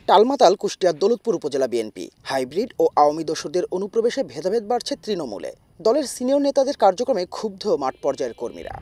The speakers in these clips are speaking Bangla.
টালমাতাল কুষ্টিয়ার দৌলতপুর উপজেলা বিএনপি। হাইব্রিড ও আওয়ামী দোসরদের অনুপ্রবেশে ভেদাভেদ বাড়ছে তৃণমূলে। দলের সিনিয়র নেতাদের কার্যক্রমে ক্ষুব্ধ মাঠ পর্যায়ের কর্মীরা।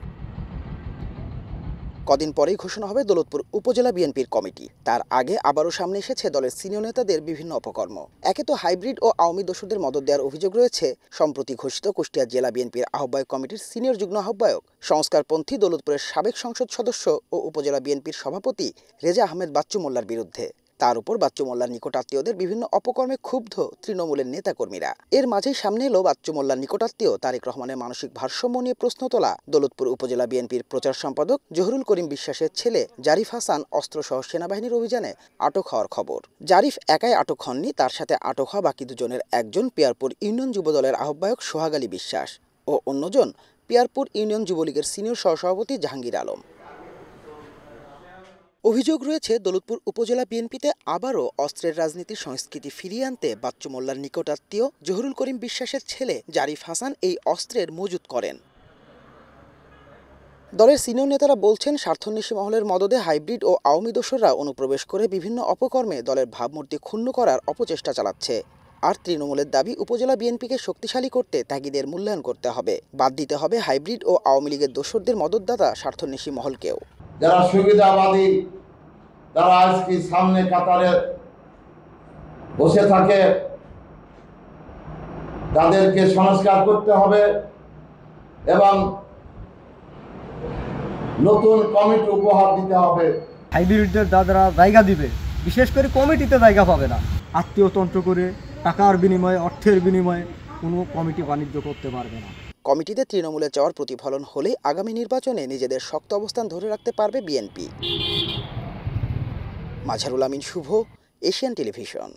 কদিন পরেই ঘোষণা হবে দৌলতপুর উপজেলা বিএনপির কমিটি। তার আগে আবারও সামনে এসেছে দলের সিনিয়র নেতাদের বিভিন্ন অপকর্ম। একে তো হাইব্রিড ও আওয়ামী দোসরদের মদদ দেওয়ার অভিযোগ রয়েছে সম্প্রতি ঘোষিত কুষ্টিয়া জেলা বিএনপির আহ্বায়ক কমিটির সিনিয়র যুগ্ম আহ্বায়ক, সংস্কারপন্থী দৌলতপুরের সাবেক সংসদ সদস্য ও উপজেলা বিএনপির সভাপতি রেজা আহমেদ বাচ্চু মোল্লার বিরুদ্ধে। তার উপর বাচ্চু মোল্লার নিকটাত্মীয়দের বিভিন্ন অপকর্মে ক্ষুব্ধ তৃণমূলের নেতাকর্মীরা। এর মাঝেই সামনে এলো বাচ্চু মোল্লার নিকটাত্মীয় তারেক রহমানের মানসিক ভারসাম্য নিয়ে প্রশ্ন তোলা দৌলতপুর উপজেলা বিএনপির প্রচার সম্পাদক জহুরুল করিম বিশ্বাসের ছেলে জারিফ হাসান অস্ত্রসহ সেনাবাহিনীর অভিযানে আটক হওয়ার খবর। জারিফ একাই আটক হননি, তার সাথে আটক হওয়া বাকি দুজনের একজন পিয়ারপুর ইউনিয়ন যুবদলের আহ্বায়ক সোহাগ আলী বিশ্বাস ও অন্যজন পিয়ারপুর ইউনিয়ন যুবলীগের সিনিয়র সহসভাপতি জাহাঙ্গীর আলম। অভিযোগ রয়েছে দৌলতপুর উপজেলা বিএনপিতে আবারও অস্ত্রের রাজনীতির সংস্কৃতি ফিরিয়ে আনতে বাচ্চু মোল্লার নিকটাত্মীয় জহুরুল করিম বিশ্বাসের ছেলে জারিফ হাসান এই অস্ত্রের মজুত করেন। দলের সিনিয়র নেতারা বলছেন, স্বার্থন্বেষী মহলের মদদে হাইব্রিড ও আওয়ামী দোসররা অনুপ্রবেশ করে বিভিন্ন অপকর্মে দলের ভাবমূর্তি ক্ষুণ্ণ করার অপচেষ্টা চালাচ্ছে। আর তৃণমূলের দাবি, উপজেলা বিএনপিকে শক্তিশালী করতে ত্যাগীদের মূল্যায়ন করতে হবে, বাদ দিতে হবে হাইব্রিড ও আওয়ামী লীগের দোসরদের মদতদাতা স্বার্থন্বেষী মহলকেও। যারা সুবিধাবাদী, তারা আজকে সামনে কাতারে বসে থাকে, তাদেরকে সংস্কার করতে হবে এবং নতুন কমিটি উপহার দিতে হবে। হাইব্রিডদের দাদারা জায়গা দিবে, বিশেষ করে কমিটিতে জায়গা পাবে না। আত্মীয়তন্ত্র করে টাকার বিনিময়ে, অর্থের বিনিময়ে কোনো কমিটি বাণিজ্য করতে পারবে না। কমিটিতে তৃণমূলে চাওয়ার প্রতিফলন হলে আগামী নির্বাচনে নিজেদের শক্ত অবস্থান ধরে রাখতে পারবে বিএনপি। মাঝারুল আমিন শুভ, এশিয়ান টেলিভিশন।